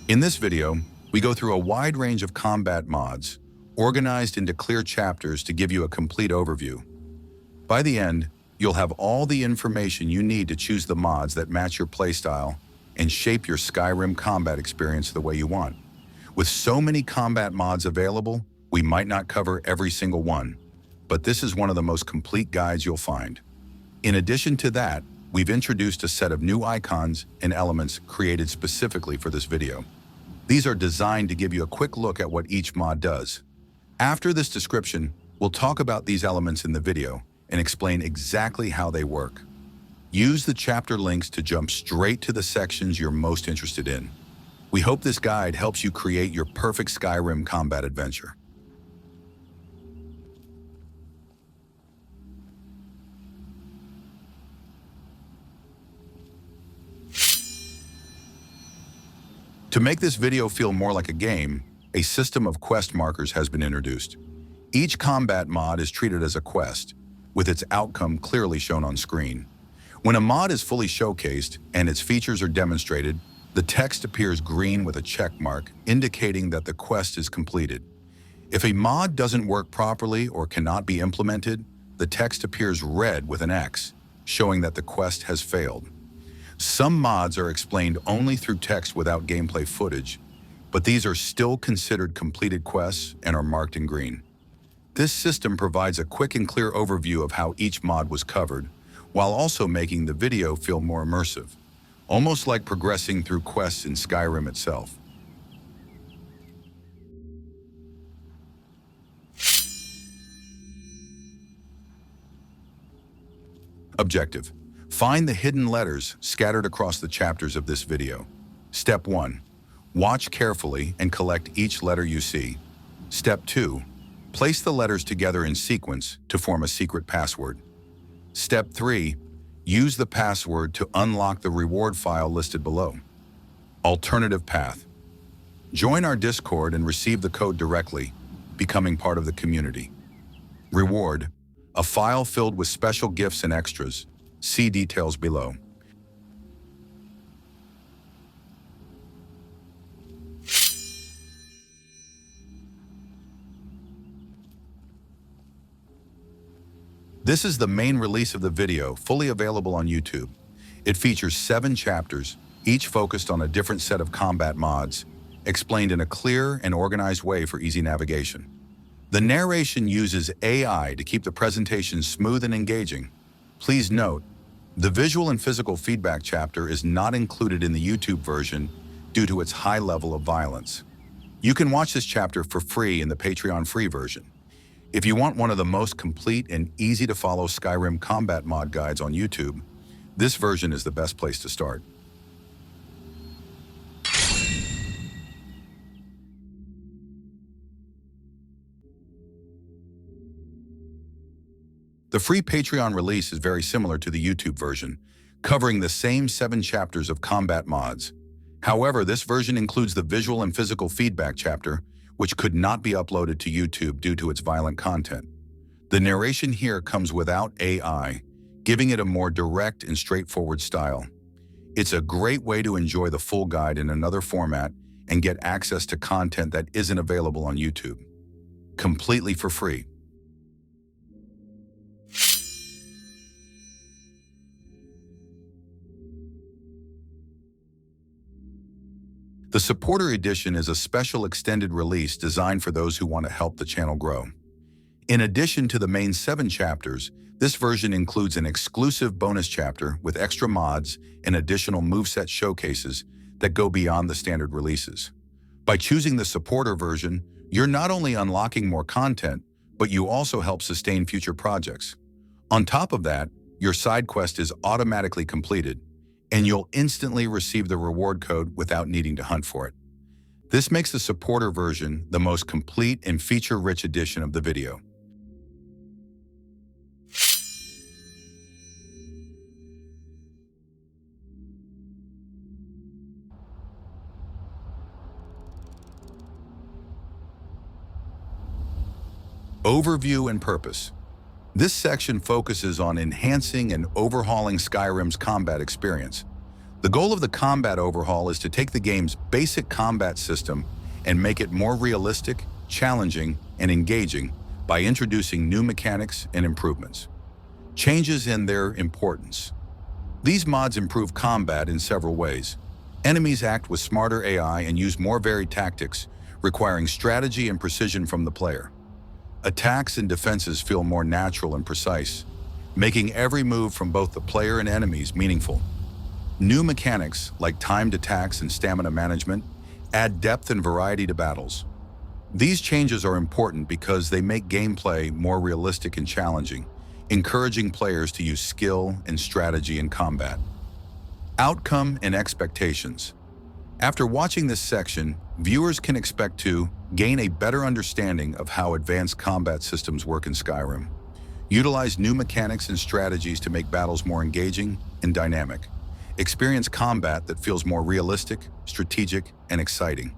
In this video, we go through a wide range of combat mods, organized into clear chapters to give you a complete overview. By the end, you'll have all the information you need to choose the mods that match your playstyle and shape your Skyrim combat experience the way you want. With so many combat mods available, we might not cover every single one, but this is one of the most complete guides you'll find. In addition to that, we've introduced a set of new icons and elements created specifically for this video. These are designed to give you a quick look at what each mod does. After this description, we'll talk about these elements in the video and explain exactly how they work. Use the chapter links to jump straight to the sections you're most interested in. We hope this guide helps you create your perfect Skyrim combat adventure. To make this video feel more like a game, a system of quest markers has been introduced. Each combat mod is treated as a quest, with its outcome clearly shown on screen. When a mod is fully showcased and its features are demonstrated, the text appears green with a check mark, indicating that the quest is completed. If a mod doesn't work properly or cannot be implemented, the text appears red with an X, showing that the quest has failed. Some mods are explained only through text without gameplay footage, but these are still considered completed quests and are marked in green. This system provides a quick and clear overview of how each mod was covered, while also making the video feel more immersive, almost like progressing through quests in Skyrim itself. Objective: find the hidden letters scattered across the chapters of this video. Step 1. Watch carefully and collect each letter you see. Step 2. Place the letters together in sequence to form a secret password. Step 3. Use the password to unlock the reward file listed below. Alternative path: join our Discord and receive the code directly, becoming part of the community. Reward: a file filled with special gifts and extras. See details below. This is the main release of the video, fully available on YouTube. It features 7 chapters, each focused on a different set of combat mods, explained in a clear and organized way for easy navigation. The narration uses AI to keep the presentation smooth and engaging. Please note, the visual and physical feedback chapter is not included in the YouTube version due to its high level of violence. You can watch this chapter for free in the Patreon free version. If you want one of the most complete and easy-to-follow Skyrim combat mod guides on YouTube, this version is the best place to start. The free Patreon release is very similar to the YouTube version, covering the same 7 chapters of combat mods. However, this version includes the visual and physical feedback chapter, which could not be uploaded to YouTube due to its violent content. The narration here comes without AI, giving it a more direct and straightforward style. It's a great way to enjoy the full guide in another format and get access to content that isn't available on YouTube, completely for free. The Supporter Edition is a special extended release designed for those who want to help the channel grow. In addition to the main 7 chapters, this version includes an exclusive bonus chapter with extra mods and additional moveset showcases that go beyond the standard releases. By choosing the Supporter version, you're not only unlocking more content, but you also help sustain future projects. On top of that, your side quest is automatically completed, and you'll instantly receive the reward code without needing to hunt for it. This makes the Supporter version the most complete and feature-rich edition of the video. Overview and purpose. This section focuses on enhancing and overhauling Skyrim's combat experience. The goal of the combat overhaul is to take the game's basic combat system and make it more realistic, challenging, and engaging by introducing new mechanics and improvements. Changes in their importance. These mods improve combat in several ways. Enemies act with smarter AI and use more varied tactics, requiring strategy and precision from the player. Attacks and defenses feel more natural and precise, making every move from both the player and enemies meaningful. New mechanics, like timed attacks and stamina management, add depth and variety to battles. These changes are important because they make gameplay more realistic and challenging, encouraging players to use skill and strategy in combat. Outcome and expectations. After watching this section, viewers can expect to gain a better understanding of how advanced combat systems work in Skyrim, utilize new mechanics and strategies to make battles more engaging and dynamic, experience combat that feels more realistic, strategic, and exciting.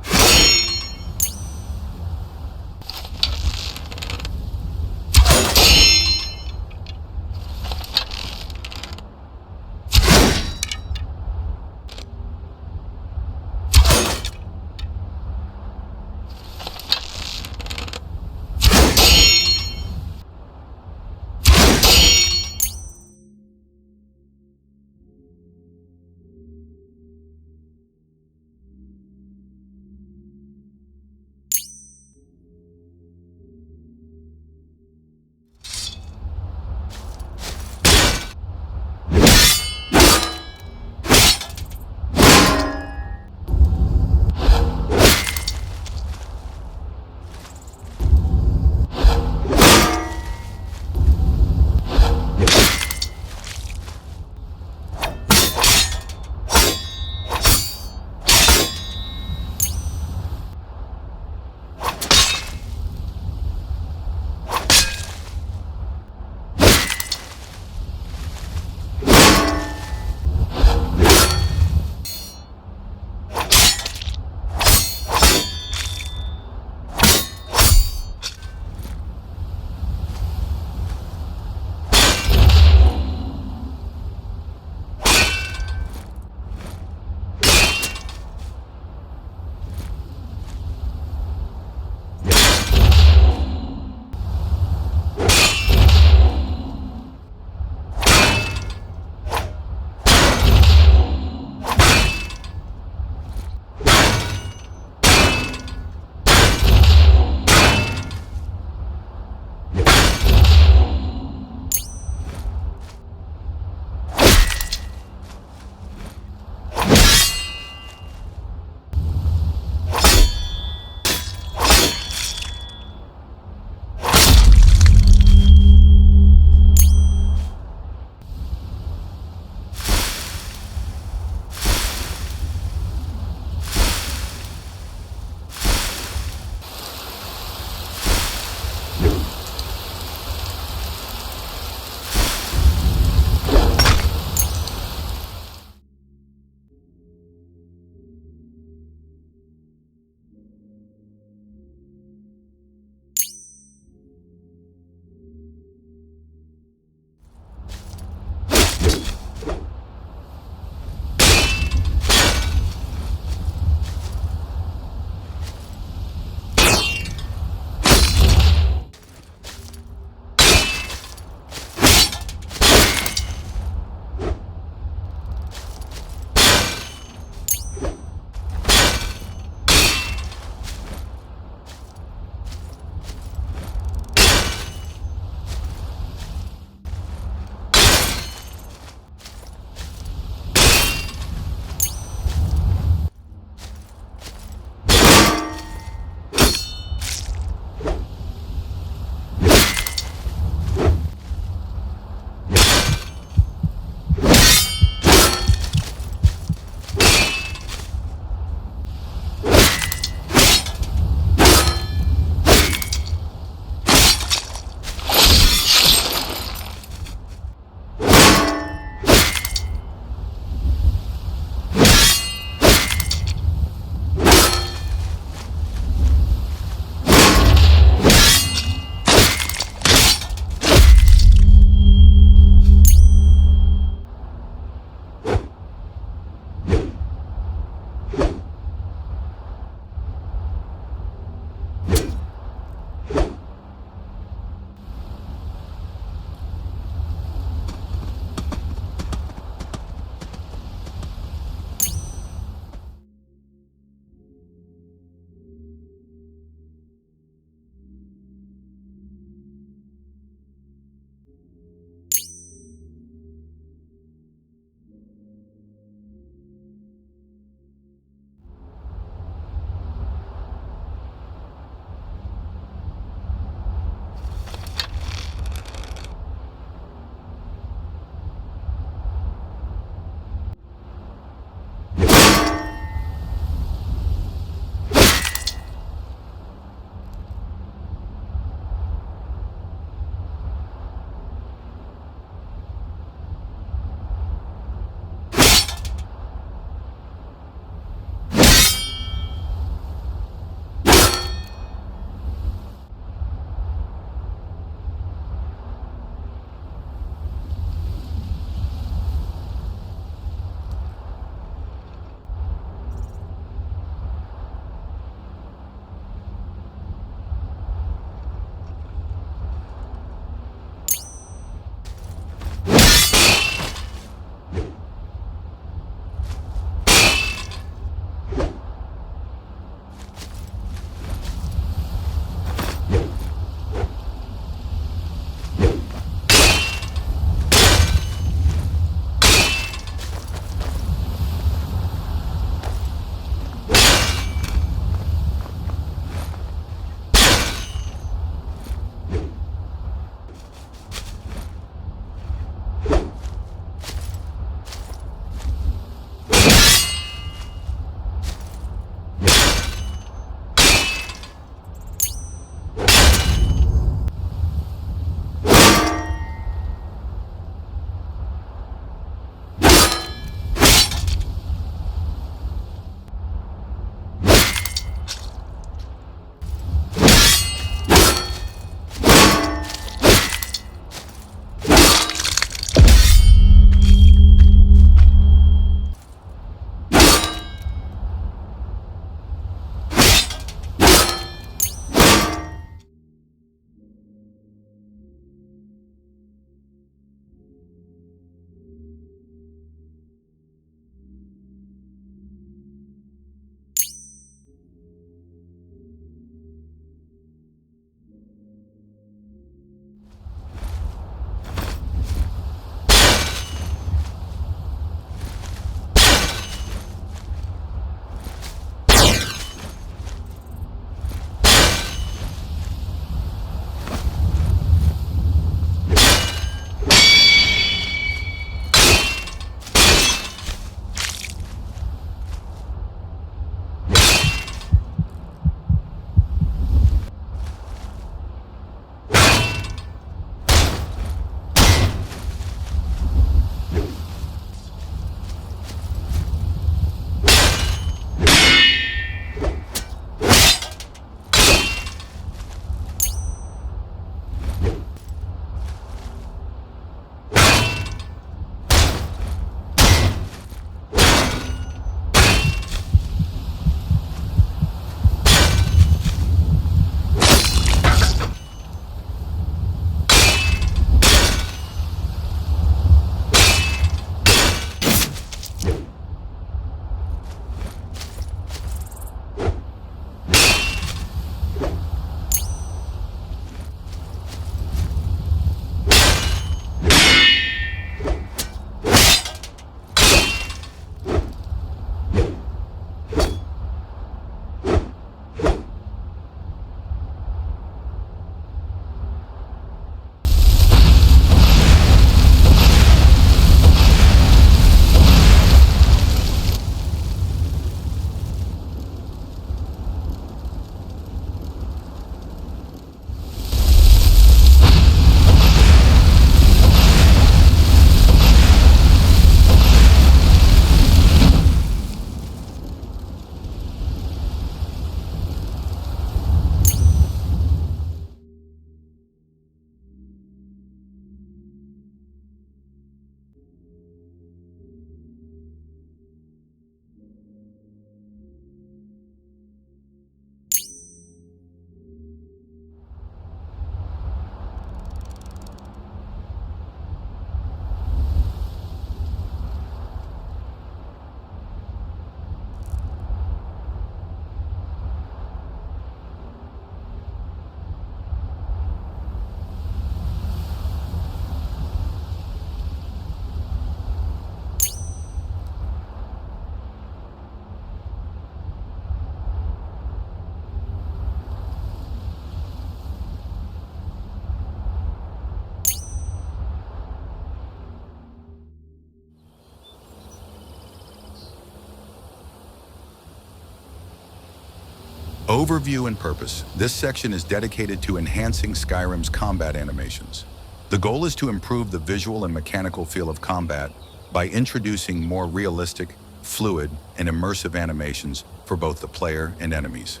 Overview and purpose. This section is dedicated to enhancing Skyrim's combat animations. The goal is to improve the visual and mechanical feel of combat by introducing more realistic, fluid, and immersive animations for both the player and enemies.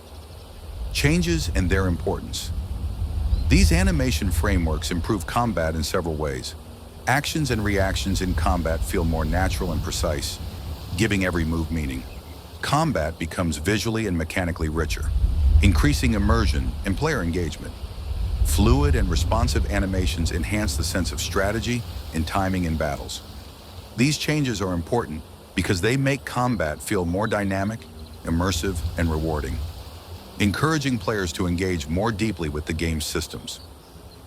Changes and their importance. These animation frameworks improve combat in several ways. Actions and reactions in combat feel more natural and precise, giving every move meaning. Combat becomes visually and mechanically richer, increasing immersion and player engagement. Fluid and responsive animations enhance the sense of strategy and timing in battles. These changes are important because they make combat feel more dynamic, immersive, and rewarding, encouraging players to engage more deeply with the game's systems.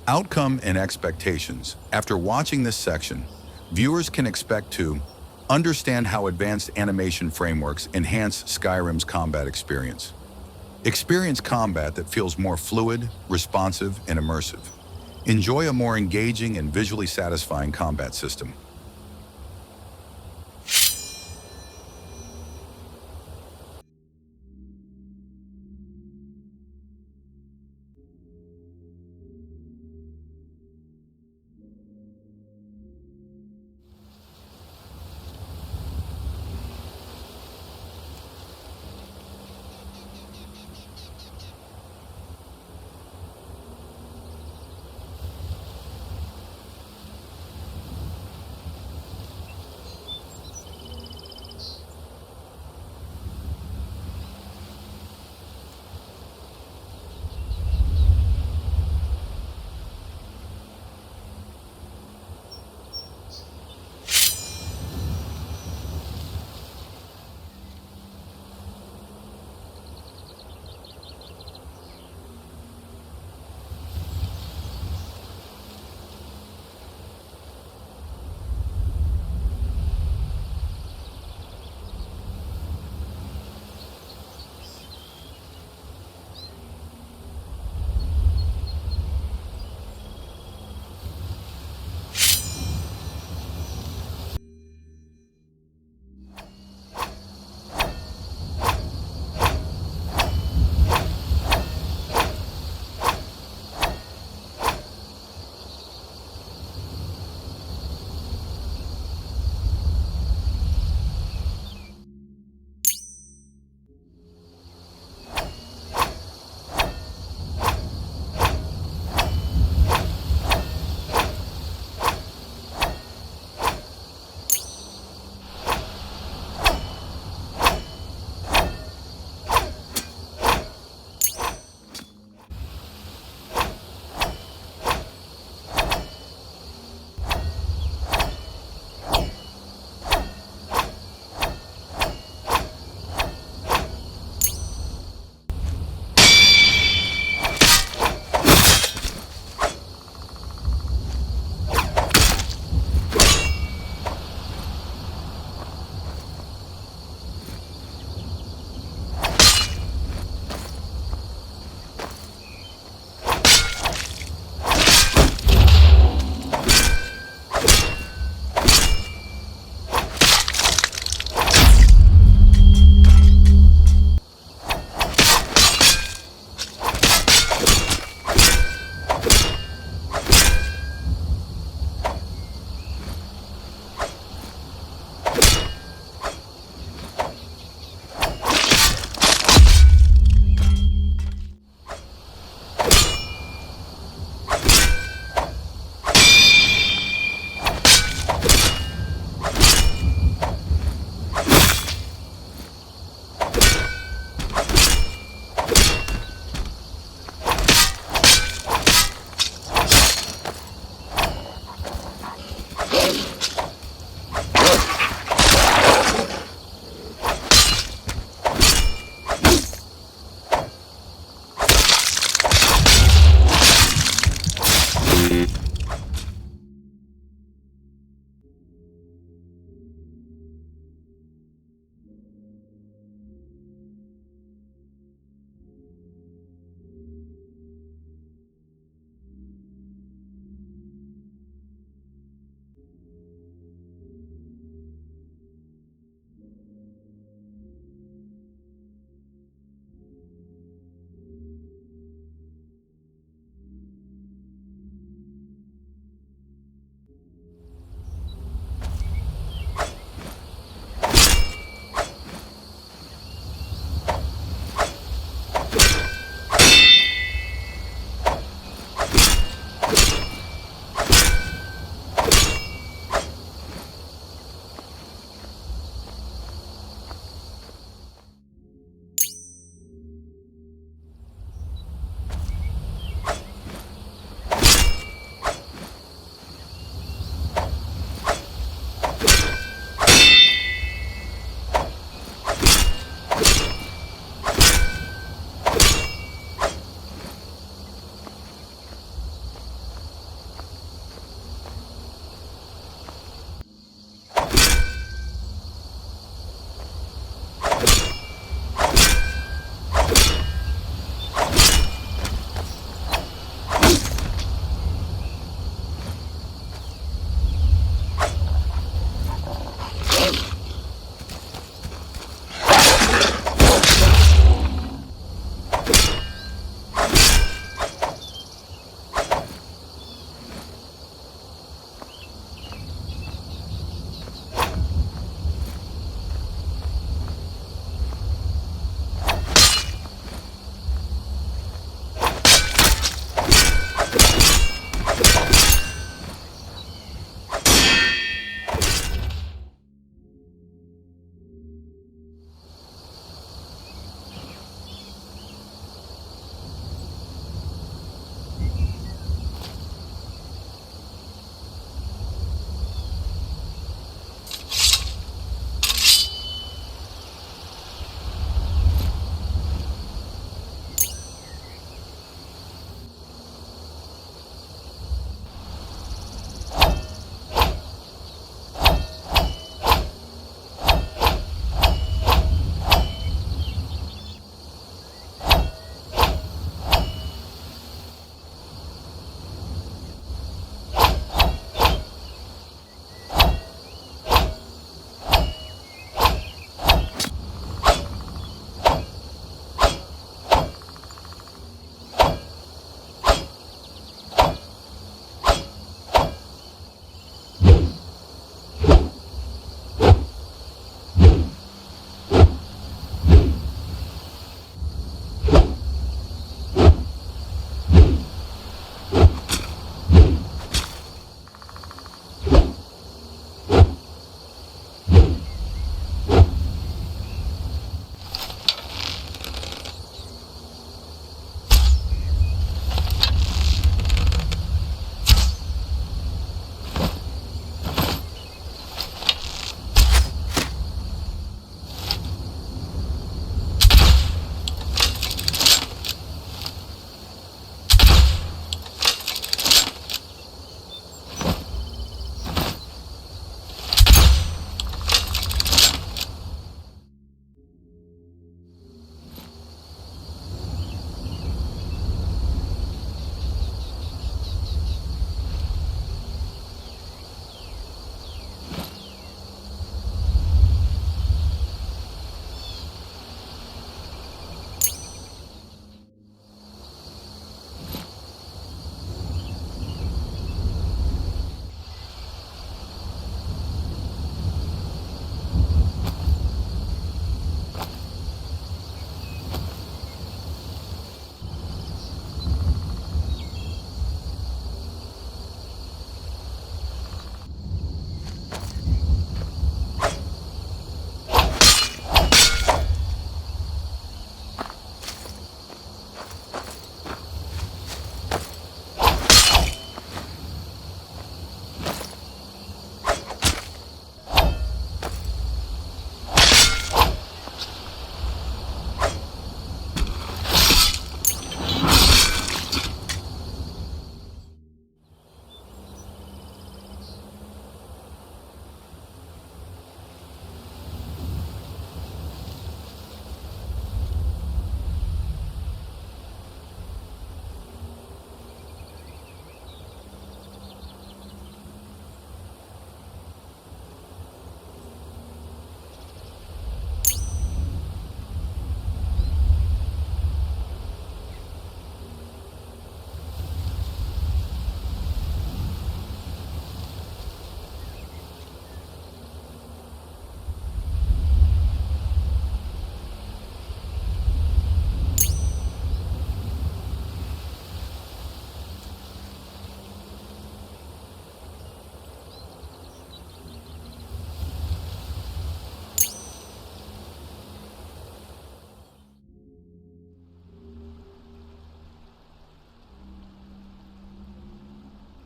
Outcome and expectations. After watching this section, viewers can expect to understand how advanced animation frameworks enhance Skyrim's combat experience. Experience combat that feels more fluid, responsive, and immersive. Enjoy a more engaging and visually satisfying combat system.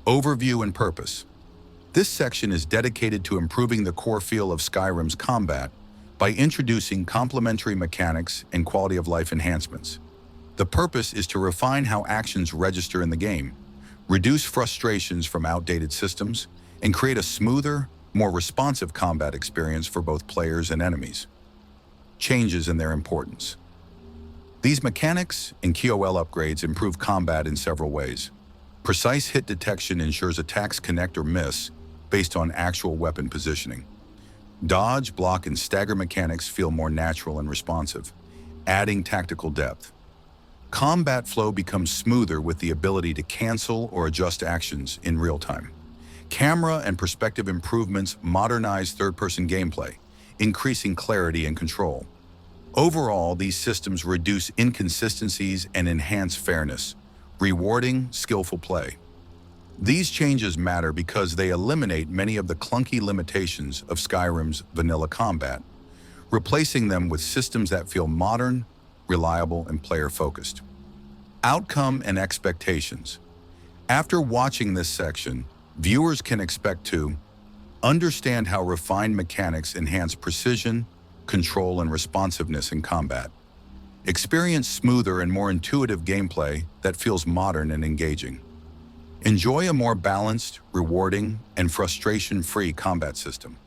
Overview and purpose. This section is dedicated to improving the core feel of Skyrim's combat by introducing complementary mechanics and quality of life enhancements. The purpose is to refine how actions register in the game, reduce frustrations from outdated systems, and create a smoother, more responsive combat experience for both players and enemies. Changes in their importance. These mechanics and QoL upgrades improve combat in several ways. Precise hit detection ensures attacks connect or miss based on actual weapon positioning. Dodge, block, and stagger mechanics feel more natural and responsive, adding tactical depth. Combat flow becomes smoother with the ability to cancel or adjust actions in real time. Camera and perspective improvements modernize third-person gameplay, increasing clarity and control. Overall, these systems reduce inconsistencies and enhance fairness, rewarding skillful play. These changes matter because they eliminate many of the clunky limitations of Skyrim's vanilla combat, replacing them with systems that feel modern, reliable, and player-focused. Outcome and expectations. After watching this section, viewers can expect to understand how refined mechanics enhance precision, control, and responsiveness in combat. Experience smoother and more intuitive gameplay that feels modern and engaging. Enjoy a more balanced, rewarding, and frustration-free combat system.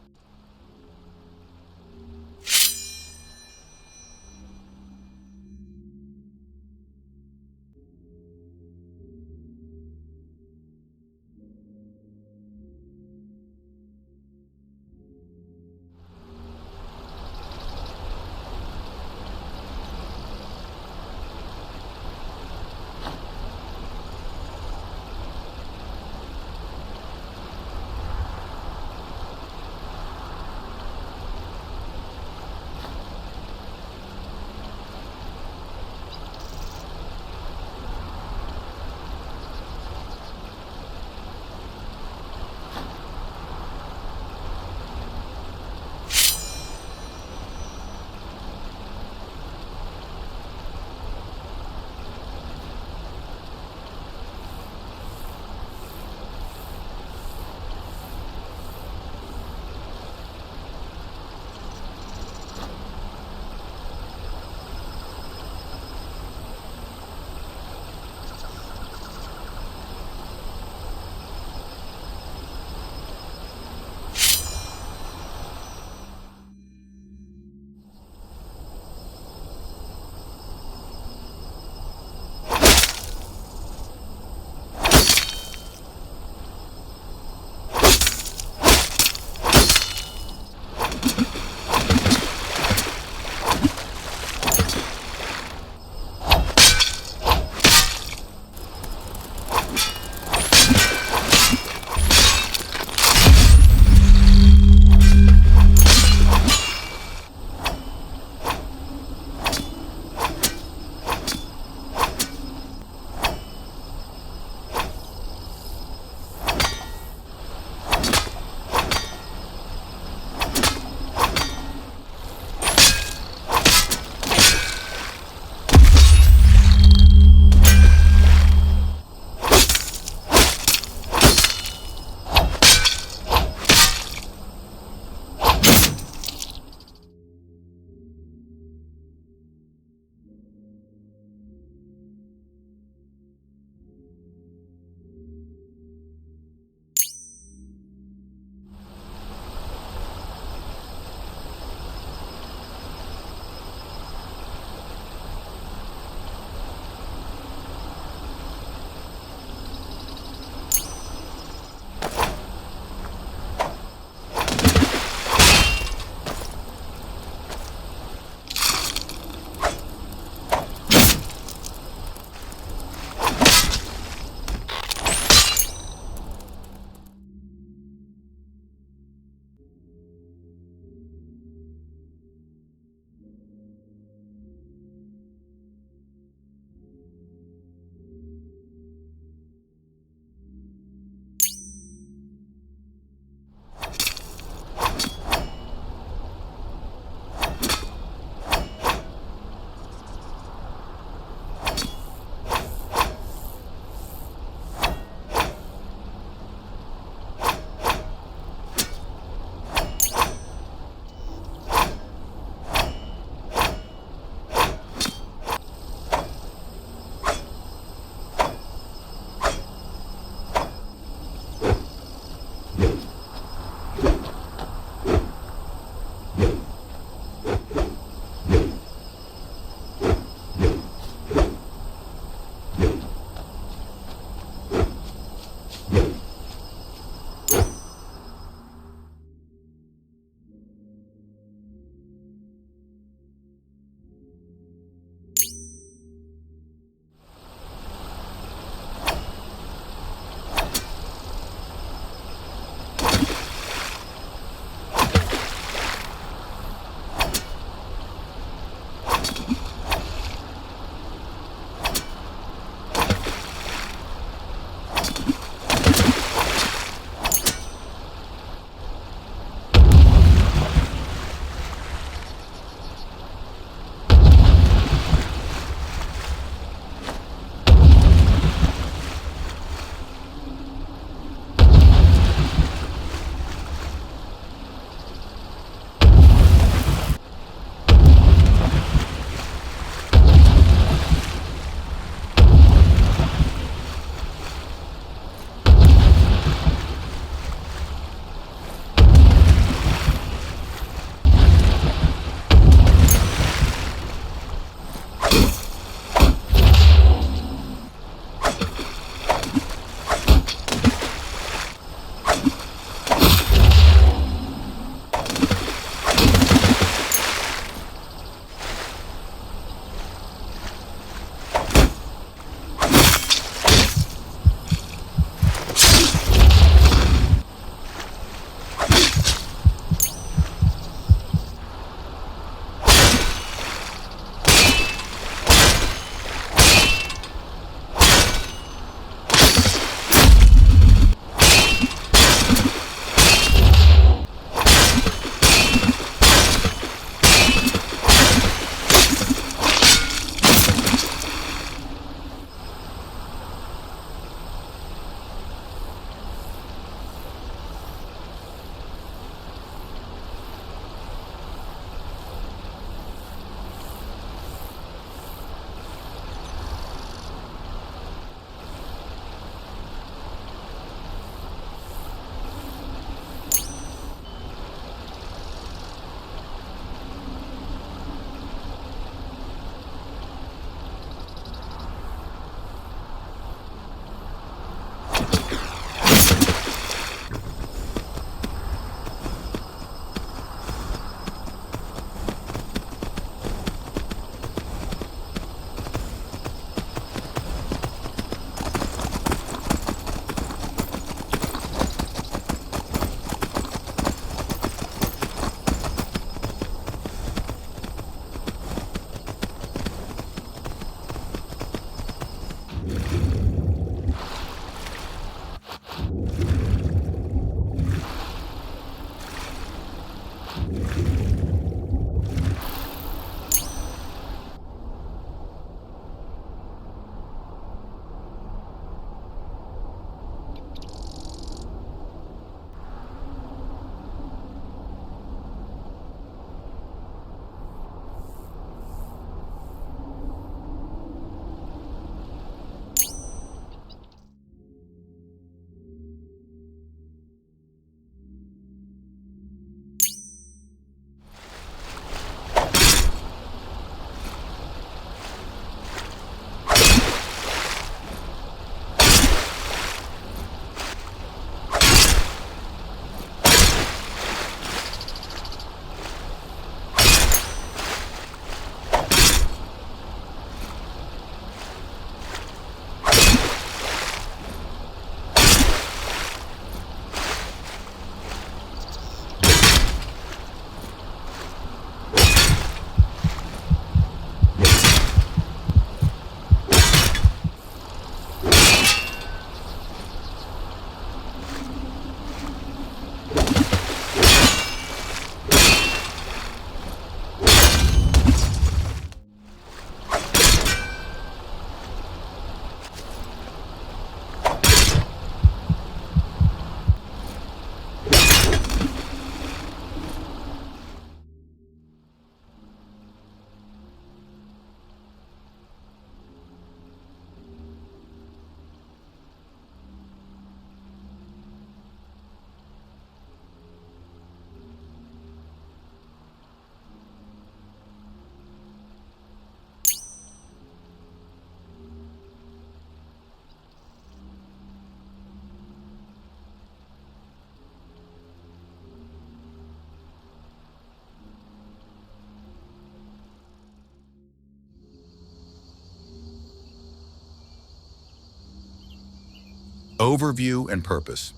Overview and purpose.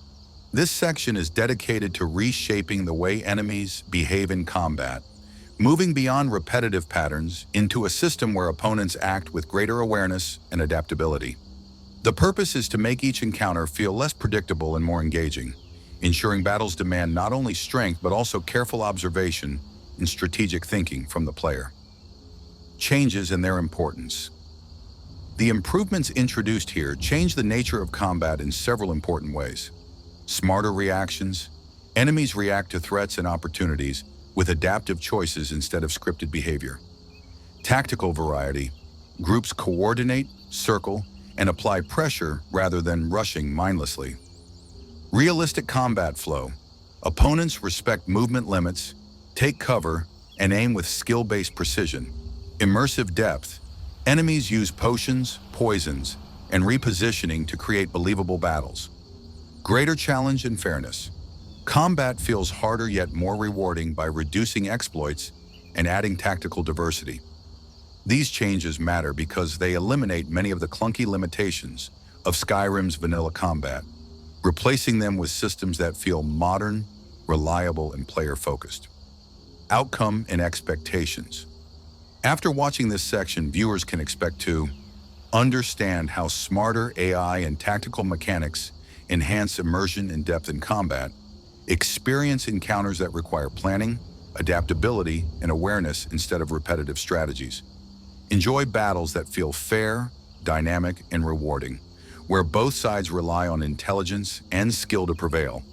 This section is dedicated to reshaping the way enemies behave in combat, moving beyond repetitive patterns into a system where opponents act with greater awareness and adaptability. The purpose is to make each encounter feel less predictable and more engaging, ensuring battles demand not only strength but also careful observation and strategic thinking from the player. Changes and their importance. The improvements introduced here change the nature of combat in several important ways. Smarter reactions. Enemies react to threats and opportunities with adaptive choices instead of scripted behavior. Tactical variety. Groups coordinate, circle, and apply pressure rather than rushing mindlessly. Realistic combat flow. Opponents respect movement limits, take cover, and aim with skill-based precision. Immersive depth. Enemies use potions, poisons, and repositioning to create believable battles. Greater challenge and fairness. Combat feels harder yet more rewarding by reducing exploits and adding tactical diversity. These changes matter because they eliminate many of the clunky limitations of Skyrim's vanilla combat, replacing them with systems that feel modern, reliable, and player-focused. Outcome and expectations. After watching this section, viewers can expect to understand how smarter AI and tactical mechanics enhance immersion and depth in combat, experience encounters that require planning, adaptability, and awareness instead of repetitive strategies. Enjoy battles that feel fair, dynamic, and rewarding, where both sides rely on intelligence and skill to prevail.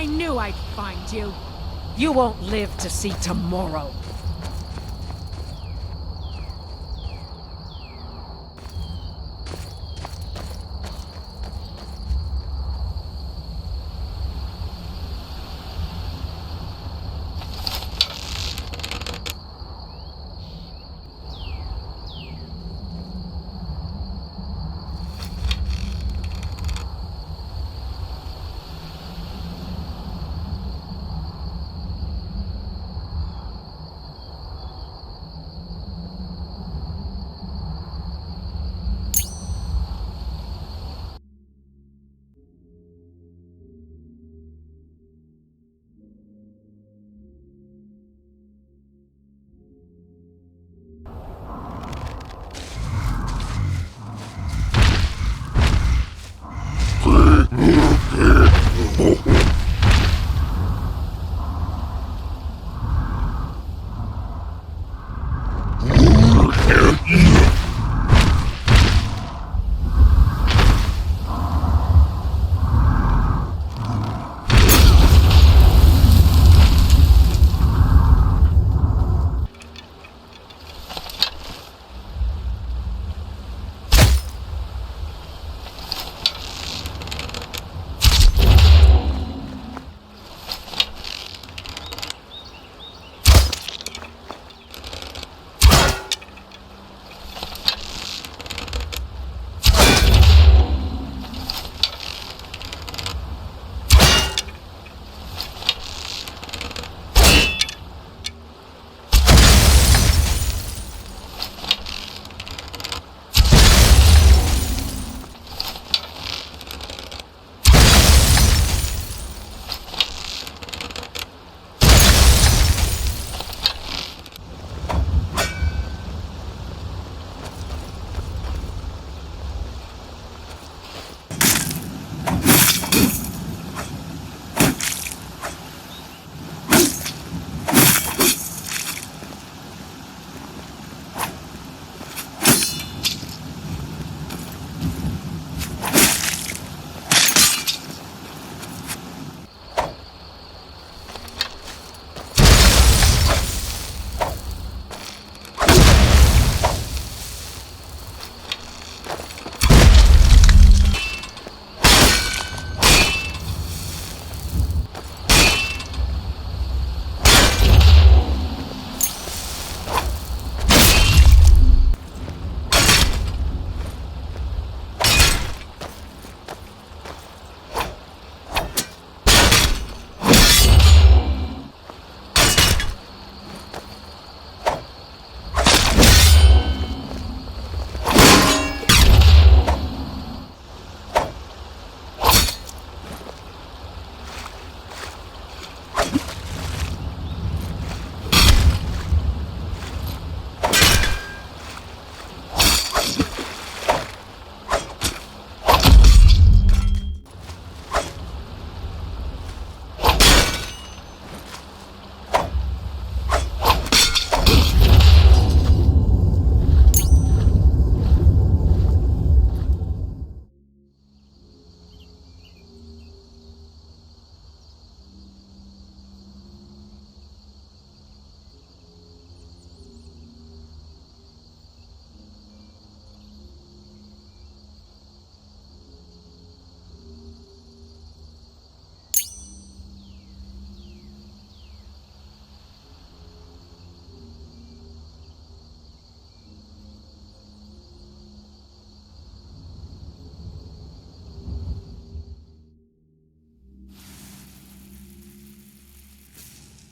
I knew I'd find you. You won't live to see tomorrow.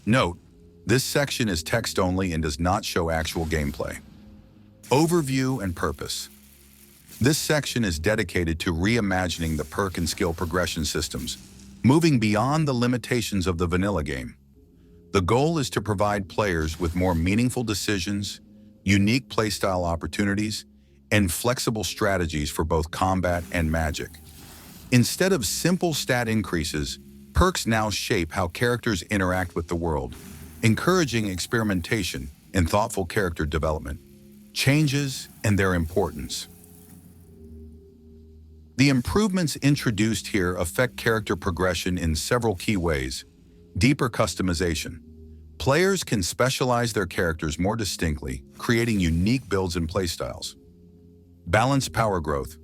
Note, this section is text only and does not show actual gameplay. Overview and purpose. This section is dedicated to reimagining the perk and skill progression systems, moving beyond the limitations of the vanilla game. The goal is to provide players with more meaningful decisions, unique playstyle opportunities, and flexible strategies for both combat and magic. Instead of simple stat increases, perks now shape how characters interact with the world, encouraging experimentation and thoughtful character development. Changes and their importance. The improvements introduced here affect character progression in several key ways. Deeper customization. Players can specialize their characters more distinctly, creating unique builds and playstyles. Balanced power growth.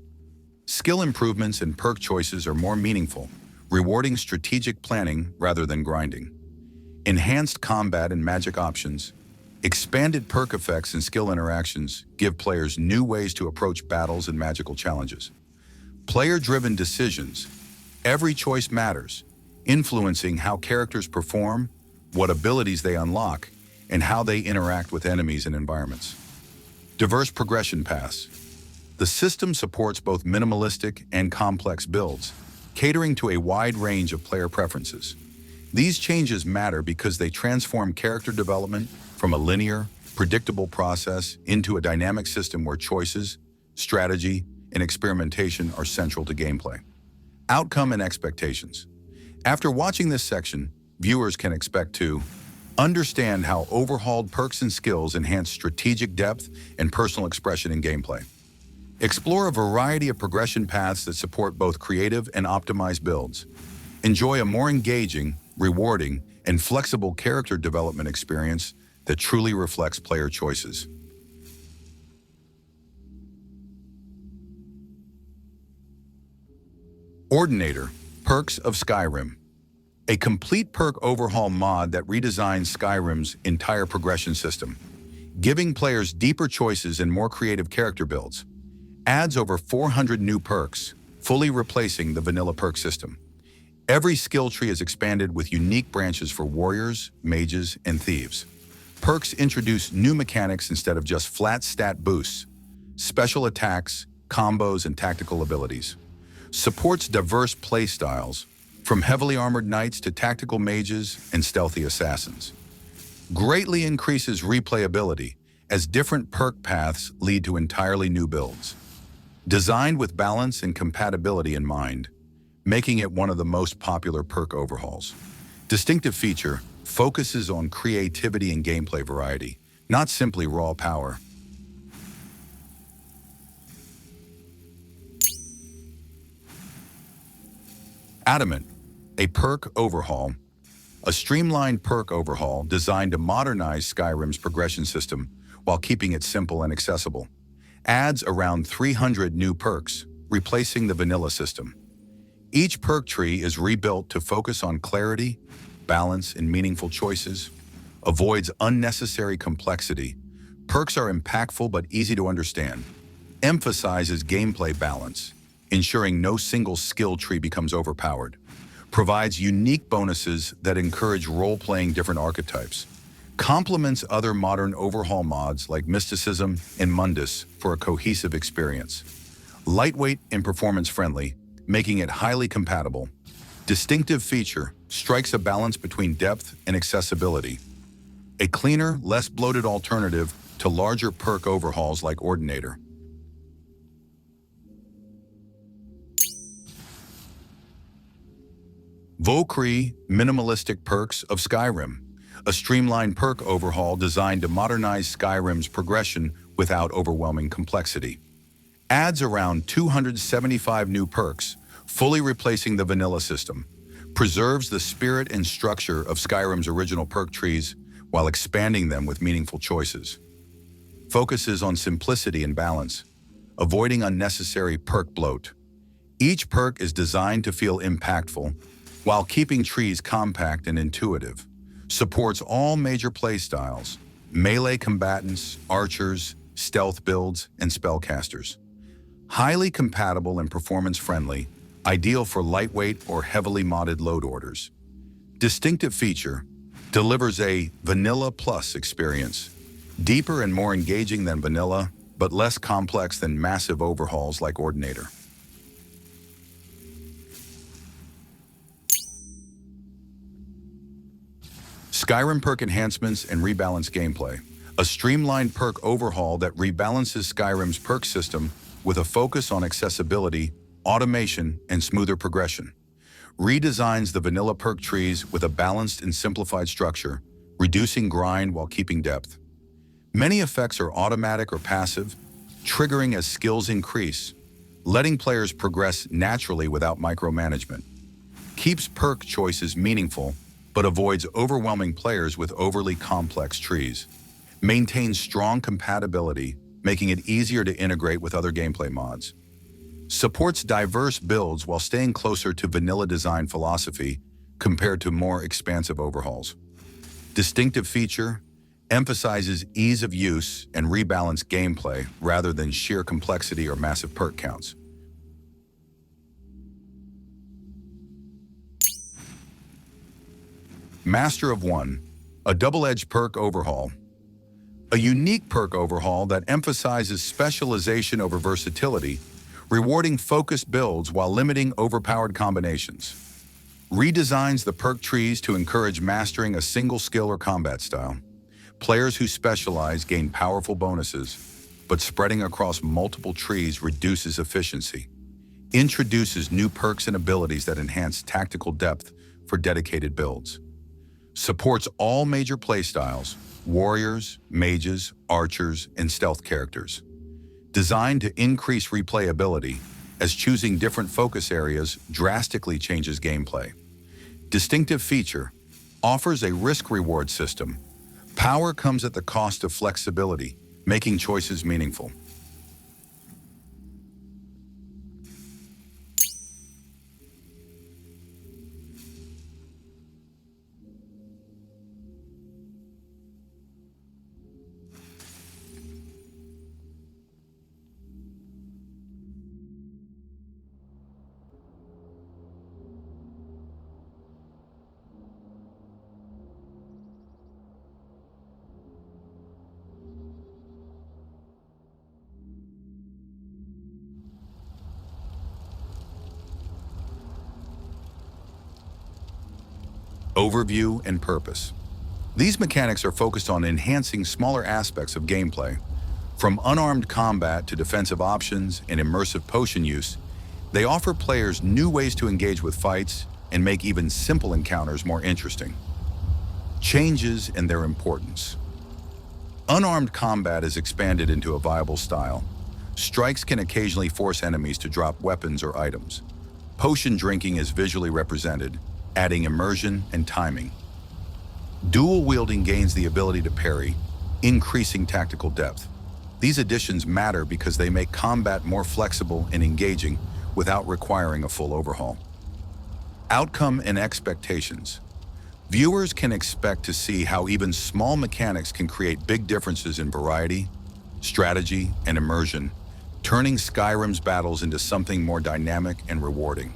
Skill improvements and perk choices are more meaningful, rewarding strategic planning rather than grinding. Enhanced combat and magic options. Expanded perk effects and skill interactions give players new ways to approach battles and magical challenges. Player-driven decisions. Every choice matters, influencing how characters perform, what abilities they unlock, and how they interact with enemies and environments. Diverse progression paths. The system supports both minimalistic and complex builds, catering to a wide range of player preferences. These changes matter because they transform character development from a linear, predictable process into a dynamic system where choices, strategy, and experimentation are central to gameplay. Outcome and expectations. After watching this section, viewers can expect to understand how overhauled perks and skills enhance strategic depth and personal expression in gameplay. Explore a variety of progression paths that support both creative and optimized builds. Enjoy a more engaging, rewarding, and flexible character development experience that truly reflects player choices. Ordinator, Perks of Skyrim. A complete perk overhaul mod that redesigns Skyrim's entire progression system, giving players deeper choices and more creative character builds. Adds over 400 new perks, fully replacing the vanilla perk system. Every skill tree is expanded with unique branches for warriors, mages, and thieves. Perks introduce new mechanics instead of just flat stat boosts, special attacks, combos, and tactical abilities. Supports diverse playstyles, from heavily armored knights to tactical mages and stealthy assassins. Greatly increases replayability as different perk paths lead to entirely new builds. Designed with balance and compatibility in mind, making it one of the most popular perk overhauls. Distinctive feature focuses on creativity and gameplay variety, not simply raw power. Adamant, a perk overhaul. A streamlined perk overhaul designed to modernize Skyrim's progression system while keeping it simple and accessible. Adds around 300 new perks, replacing the vanilla system. Each perk tree is rebuilt to focus on clarity, balance, and meaningful choices. Avoids unnecessary complexity. Perks are impactful but easy to understand. Emphasizes gameplay balance, ensuring no single skill tree becomes overpowered. Provides unique bonuses that encourage role-playing different archetypes. Complements other modern overhaul mods like Mysticism and Mundus for a cohesive experience. Lightweight and performance-friendly, making it highly compatible. Distinctive feature strikes a balance between depth and accessibility. A cleaner, less bloated alternative to larger perk overhauls like Ordinator. Valkyrie, minimalistic perks of Skyrim. A streamlined perk overhaul designed to modernize Skyrim's progression without overwhelming complexity. Adds around 275 new perks, fully replacing the vanilla system. Preserves the spirit and structure of Skyrim's original perk trees while expanding them with meaningful choices. Focuses on simplicity and balance, avoiding unnecessary perk bloat. Each perk is designed to feel impactful while keeping trees compact and intuitive. Supports all major playstyles, melee combatants, archers, stealth builds, and spellcasters. Highly compatible and performance-friendly, ideal for lightweight or heavily modded load orders. Distinctive feature, delivers a vanilla plus experience. Deeper and more engaging than vanilla, but less complex than massive overhauls like Ordinator. Skyrim perk enhancements and rebalance gameplay. A streamlined perk overhaul that rebalances Skyrim's perk system with a focus on accessibility, automation, and smoother progression. Redesigns the vanilla perk trees with a balanced and simplified structure, reducing grind while keeping depth. Many effects are automatic or passive, triggering as skills increase. letting players progress naturally without micromanagement. Keeps perk choices meaningful, but avoids overwhelming players with overly complex trees. Maintains strong compatibility, making it easier to integrate with other gameplay mods. Supports diverse builds while staying closer to vanilla design philosophy compared to more expansive overhauls. Distinctive feature, emphasizes ease of use and rebalanced gameplay rather than sheer complexity or massive perk counts. Master of One, a double-edged perk overhaul. A unique perk overhaul that emphasizes specialization over versatility, rewarding focused builds while limiting overpowered combinations. Redesigns the perk trees to encourage mastering a single skill or combat style. Players who specialize gain powerful bonuses, but spreading across multiple trees reduces efficiency. Introduces new perks and abilities that enhance tactical depth for dedicated builds. Supports all major playstyles, warriors, mages, archers, and stealth characters. Designed to increase replayability, as choosing different focus areas drastically changes gameplay. Distinctive feature, offers a risk-reward system. Power comes at the cost of flexibility, making choices meaningful. Overview and purpose. These mechanics are focused on enhancing smaller aspects of gameplay. From unarmed combat to defensive options and immersive potion use, they offer players new ways to engage with fights and make even simple encounters more interesting. Changes in their importance. Unarmed combat is expanded into a viable style. Strikes can occasionally force enemies to drop weapons or items. Potion drinking is visually represented, adding immersion and timing. Dual wielding gains the ability to parry, increasing tactical depth. These additions matter because they make combat more flexible and engaging without requiring a full overhaul. Outcome and expectations. Viewers can expect to see how even small mechanics can create big differences in variety, strategy, and immersion, turning Skyrim's battles into something more dynamic and rewarding.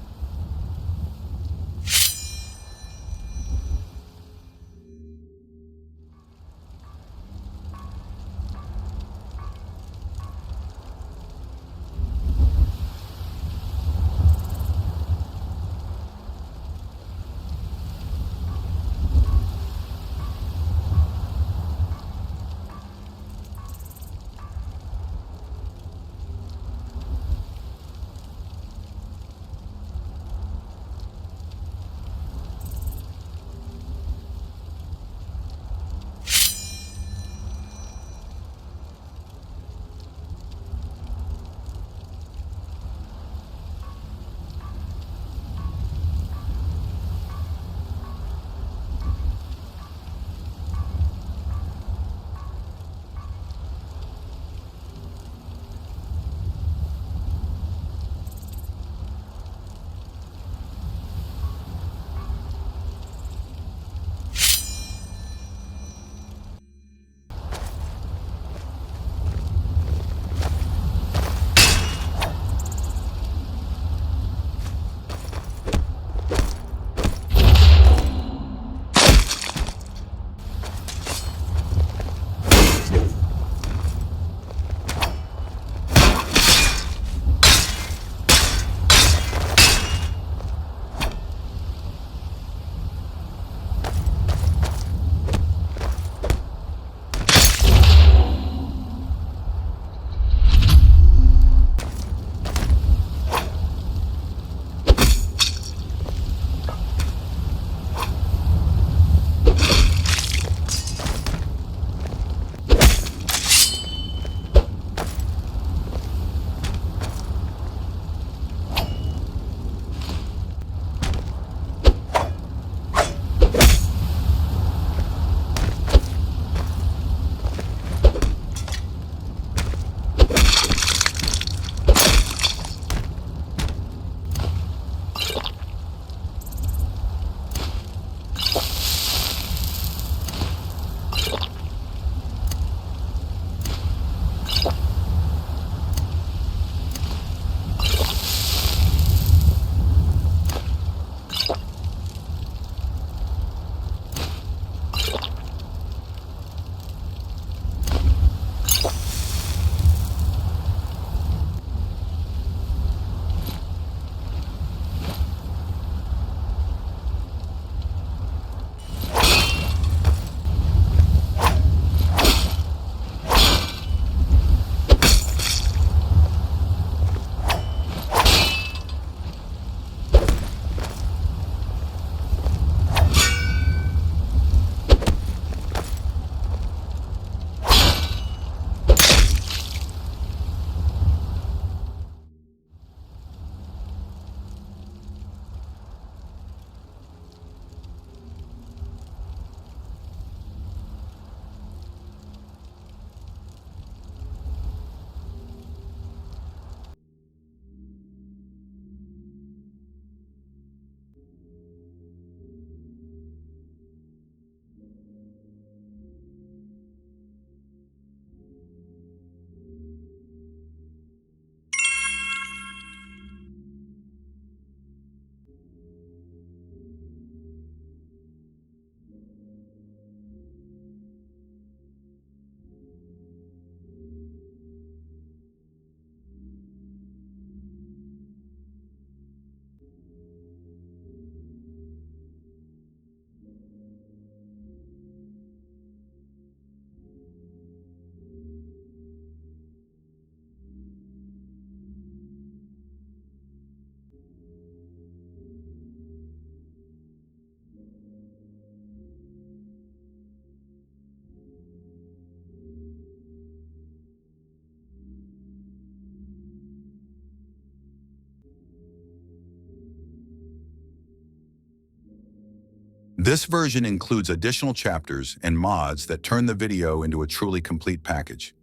This version includes additional chapters and mods that turn the video into a truly complete package.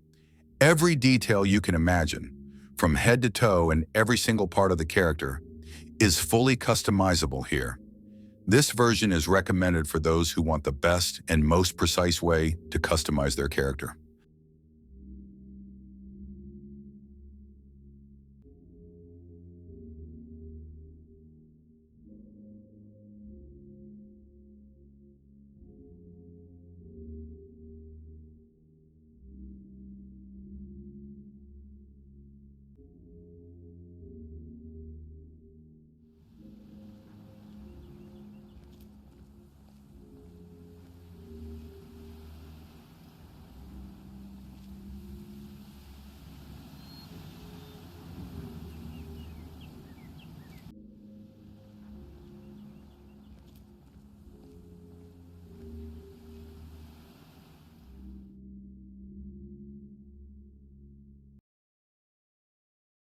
Every detail you can imagine, from head to toe and every single part of the character, is fully customizable here. This version is recommended for those who want the best and most precise way to customize their character.